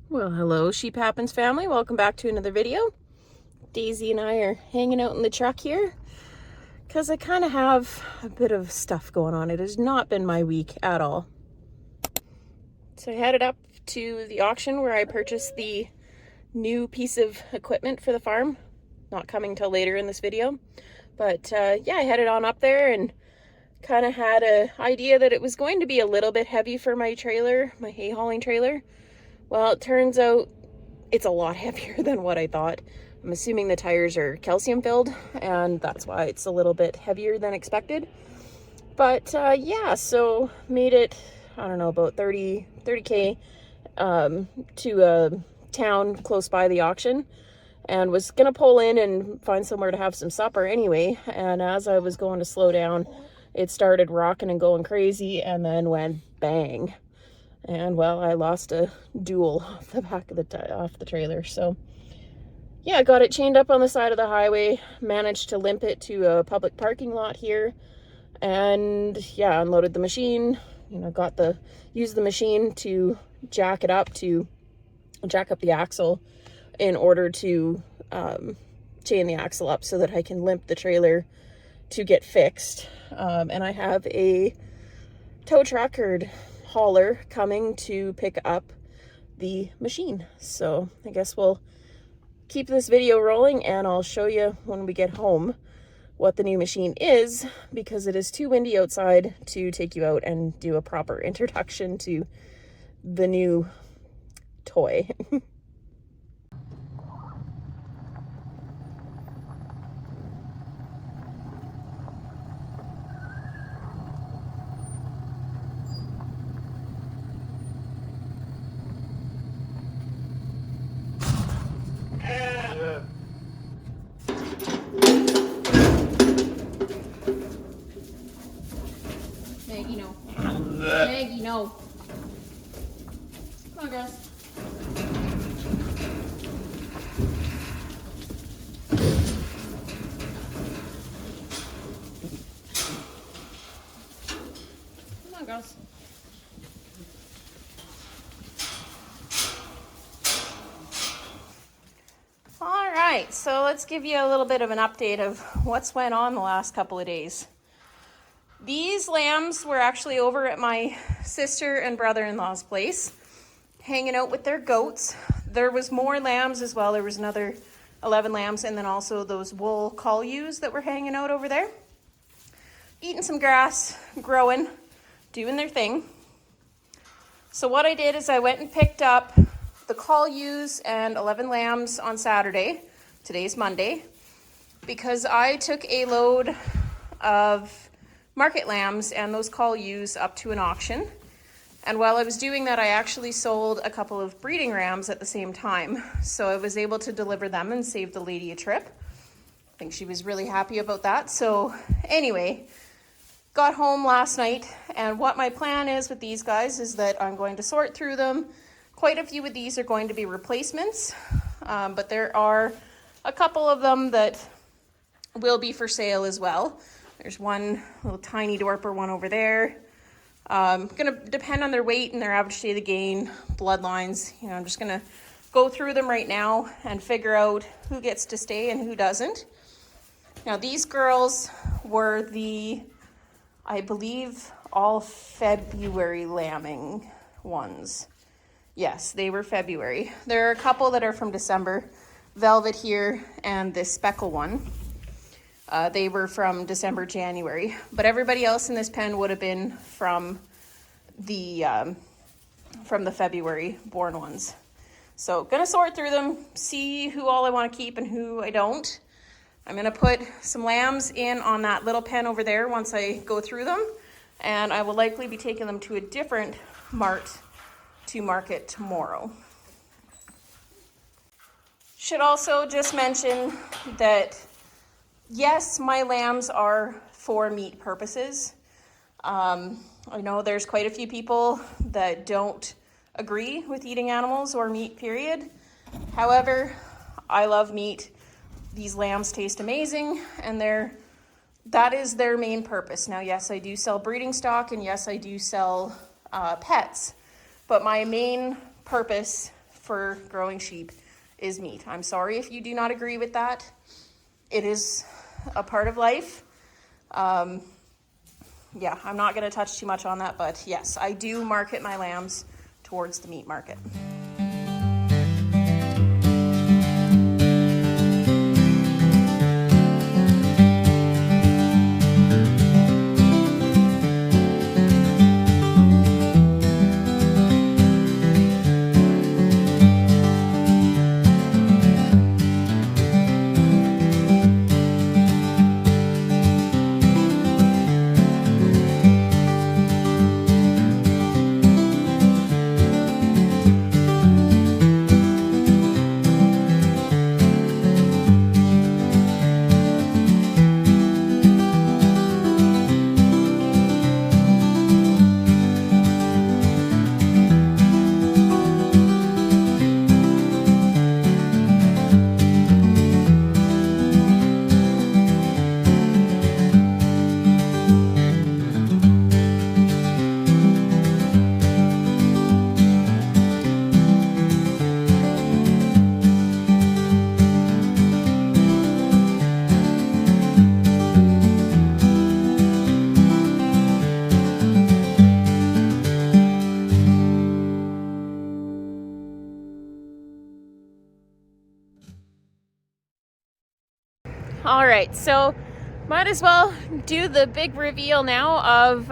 Well, hello Sheep Happens family, welcome back to another video. Daisy and I are hanging out in the truck here because I kind of have a bit of stuff going on. It has not been my week at all. So I headed up to the auction where I purchased the new piece of equipment for the farm. Not coming till later in this video. But yeah, I headed on up there and kind of had an idea that it was going to be a little bit heavy for my trailer, my hay hauling trailer. Well, it turns out it's a lot heavier than what I thought. I'm assuming the tires are calcium filled and that's why it's a little bit heavier than expected. But yeah, so made it, I don't know, about 30K to a town close by the auction, and was gonna pull in and find somewhere to have some supper anyway. And as I was going to slow down, it started rocking and going crazy and then went bang. And well, I lost a dual off the back of the trailer. So yeah, I got it chained up on the side of the highway, managed to limp it to a public parking lot here, and yeah, unloaded the machine. You know, used the machine to jack up the axle in order to chain the axle up so that I can limp the trailer to get fixed. And I have a tow truck or hauler coming to pick up the machine. So I guess we'll keep this video rolling and I'll show you when we get home what the new machine is, because it is too windy outside to take you out and do a proper introduction to the new toy. Maggie, no. Maggie, no. Come on, girls. Come on, girls. All right, so let's give you a little bit of an update of what's went on the last couple of days. These lambs were actually over at my sister and brother-in-law's place, hanging out with their goats. There was more lambs as well. There was another 11 lambs, and then also those wool cull ewes that were hanging out over there. Eating some grass, growing, doing their thing. So what I did is I went and picked up the cull ewes and 11 lambs on Saturday. Today's Monday. Because I took a load of market lambs and those cull ewes up to an auction. And while I was doing that, I actually sold a couple of breeding rams at the same time. So I was able to deliver them and save the lady a trip. I think she was really happy about that. So anyway, got home last night, and what my plan is with these guys is that I'm going to sort through them. Quite a few of these are going to be replacements, but there are a couple of them that will be for sale as well. There's one little tiny Dorper one over there. Gonna depend on their weight and their average day of the gain, bloodlines. You know, I'm just gonna go through them right now and figure out who gets to stay and who doesn't. Now these girls were I believe, all February lambing ones. Yes, they were February. There are a couple that are from December. Velvet here and this speckle one. They were from December, January, but everybody else in this pen would have been from the February born ones. So gonna sort through them, see who all I want to keep and who I don't. I'm gonna put some lambs in on that little pen over there once I go through them, and I will likely be taking them to a different mart to market tomorrow. Should also just mention that yes, my lambs are for meat purposes. I know there's quite a few people that don't agree with eating animals or meat, period. However, I love meat. These lambs taste amazing, and that is their main purpose. Now, yes, I do sell breeding stock, and yes, I do sell pets, but my main purpose for growing sheep is meat. I'm sorry if you do not agree with that. It is a part of life. Yeah, I'm not going to touch too much on that, but yes, I do market my lambs towards the meat market. All right, so might as well do the big reveal now of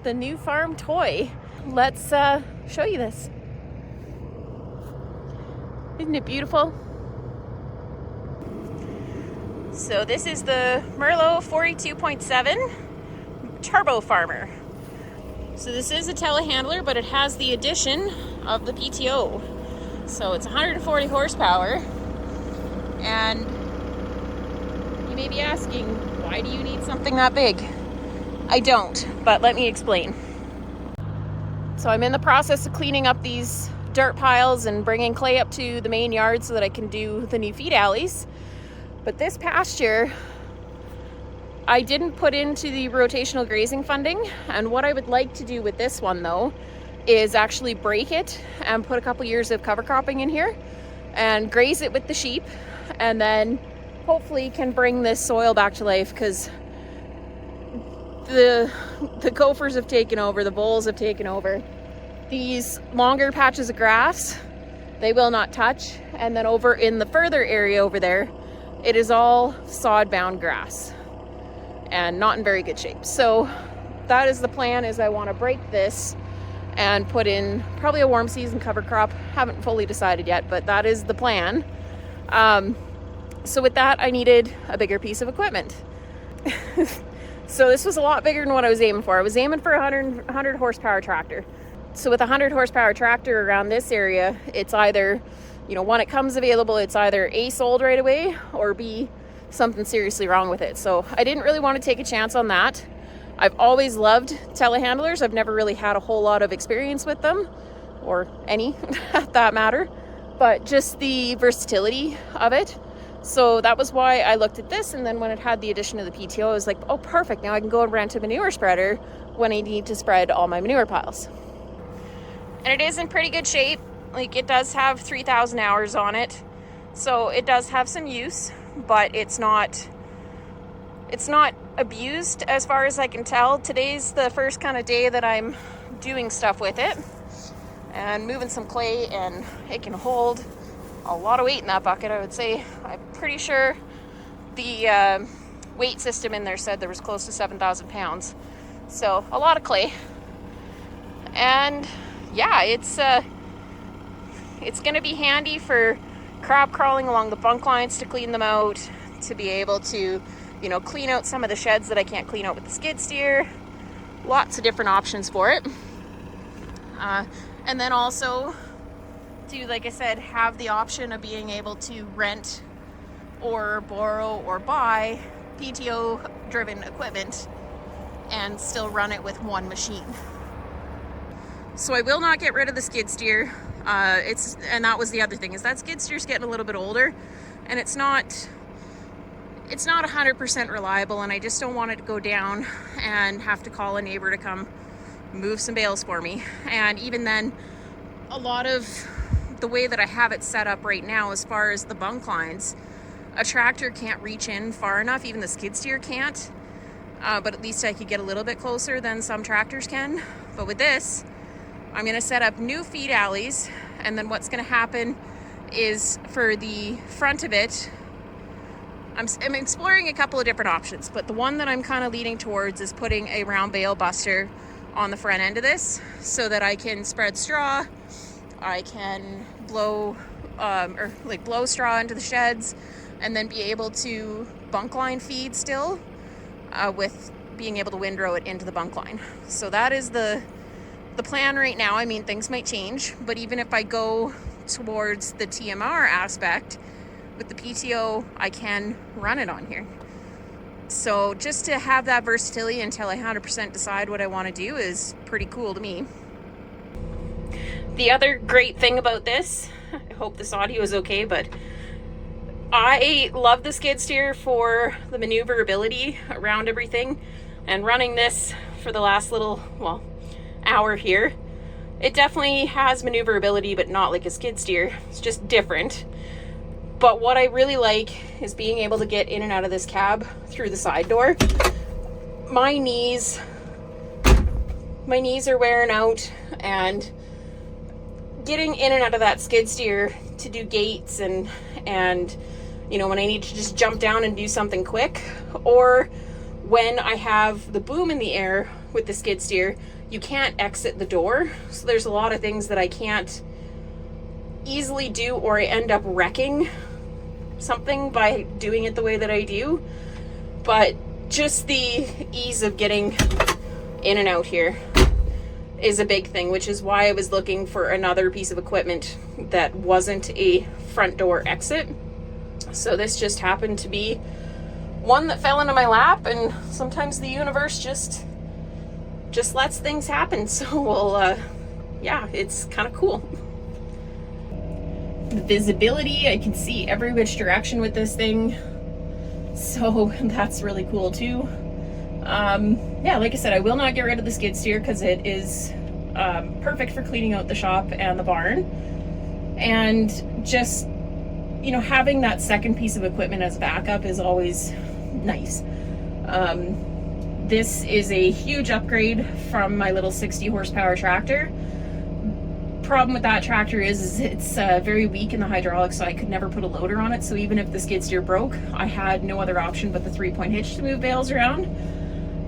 the new farm toy. Let's show you this. Isn't it beautiful? So this is the Merlot 42.7 Turbo Farmer. So this is a telehandler, but it has the addition of the PTO. So it's 140 horsepower, and you may be asking, why do you need something that big? I don't, but let me explain. So I'm in the process of cleaning up these dirt piles and bringing clay up to the main yard so that I can do the new feed alleys. But this pasture, I didn't put into the rotational grazing funding. And what I would like to do with this one though, is actually break it and put a couple years of cover cropping in here and graze it with the sheep, and then hopefully can bring this soil back to life, because the gophers have taken over, the voles have taken over. These longer patches of grass, they will not touch. And then over in the further area over there, it is all sod bound grass and not in very good shape. So that is the plan, is I want to break this and put in probably a warm season cover crop. Haven't fully decided yet, but that is the plan. So with that, I needed a bigger piece of equipment. So this was a lot bigger than what I was aiming for. I was aiming for a 100 horsepower tractor. So with a 100 horsepower tractor around this area, it's either, when it comes available, it's either A, sold right away, or B, something seriously wrong with it. So I didn't really want to take a chance on that. I've always loved telehandlers. I've never really had a whole lot of experience with them, or any at that matter, but just the versatility of it. So that was why I looked at this, and then when it had the addition of the PTO, I was like, oh, perfect. Now I can go and rent a manure spreader when I need to spread all my manure piles. And it is in pretty good shape. Like, it does have 3,000 hours on it. So it does have some use, but it's not abused as far as I can tell. Today's the first kind of day that I'm doing stuff with it and moving some clay, and it can hold a lot of weight in that bucket, I would say. I'm pretty sure the weight system in there said there was close to 7,000 pounds. So a lot of clay. And yeah, it's going to be handy for crab crawling along the bunk lines to clean them out, to be able to, clean out some of the sheds that I can't clean out with the skid steer. Lots of different options for it. And then also to, like I said, have the option of being able to rent or borrow or buy PTO driven equipment and still run it with one machine. So I will not get rid of the skid steer. And that was the other thing, is that skid steer's getting a little bit older, and it's not 100% reliable, and I just don't want it to go down and have to call a neighbor to come move some bales for me. And even then, a lot of the way that I have it set up right now, as far as the bunk lines, a tractor can't reach in far enough, even the skid steer can't, but at least I could get a little bit closer than some tractors can. But with this, I'm going to set up new feed alleys, and then what's going to happen is for the front of it, I'm exploring a couple of different options, but the one that I'm kind of leaning towards is putting a round bale buster on the front end of this so that I can spread straw, I can blow blow straw into the sheds, and then be able to bunk line feed still with being able to windrow it into the bunk line. So that is the plan right now. I mean, things might change, but even if I go towards the TMR aspect with the PTO, I can run it on here. So just to have that versatility until I 100% decide what I want to do is pretty cool to me. The other great thing about this, I hope this audio is okay, but I love the skid steer for the maneuverability around everything, and running this for the last hour here, it definitely has maneuverability, but not like a skid steer. It's just different. But what I really like is being able to get in and out of this cab through the side door. My knees are wearing out, and getting in and out of that skid steer to do gates and you know, when I need to just jump down and do something quick, or when I have the boom in the air with the skid steer, you can't exit the door. So there's a lot of things that I can't easily do, or I end up wrecking something by doing it the way that I do. But just the ease of getting in and out here is a big thing, which is why I was looking for another piece of equipment that wasn't a front door exit. So this just happened to be one that fell into my lap, and sometimes the universe just lets things happen. So yeah, it's kind of cool. The visibility, I can see every which direction with this thing, so that's really cool too. Yeah, like I said, I will not get rid of the skid steer because it is perfect for cleaning out the shop and the barn, and just, you know, having that second piece of equipment as backup is always nice. This is a huge upgrade from my little 60 horsepower tractor. Problem with that tractor is it's very weak in the hydraulics, so I could never put a loader on it. So even if the skid steer broke, I had no other option but the 3-point hitch to move bales around.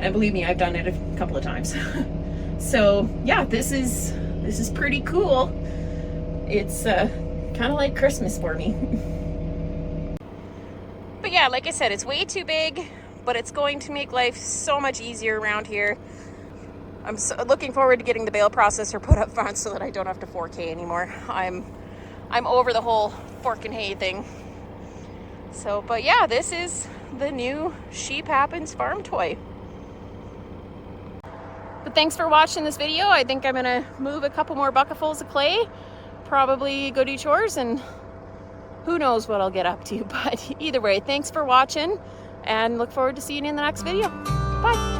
And believe me, I've done it a couple of times. So yeah, this is pretty cool. It's kind of like Christmas for me. But yeah, like I said, it's way too big, but it's going to make life so much easier around here. I'm so looking forward to getting the bale processor put up front so that I don't have to fork hay anymore. I'm over the whole fork and hay thing. So, but yeah, this is the new Sheep Happens farm toy. But thanks for watching this video. I think I'm gonna move a couple more bucketfuls of clay, probably go do chores, and who knows what I'll get up to. But either way, thanks for watching, and look forward to seeing you in the next video. Bye.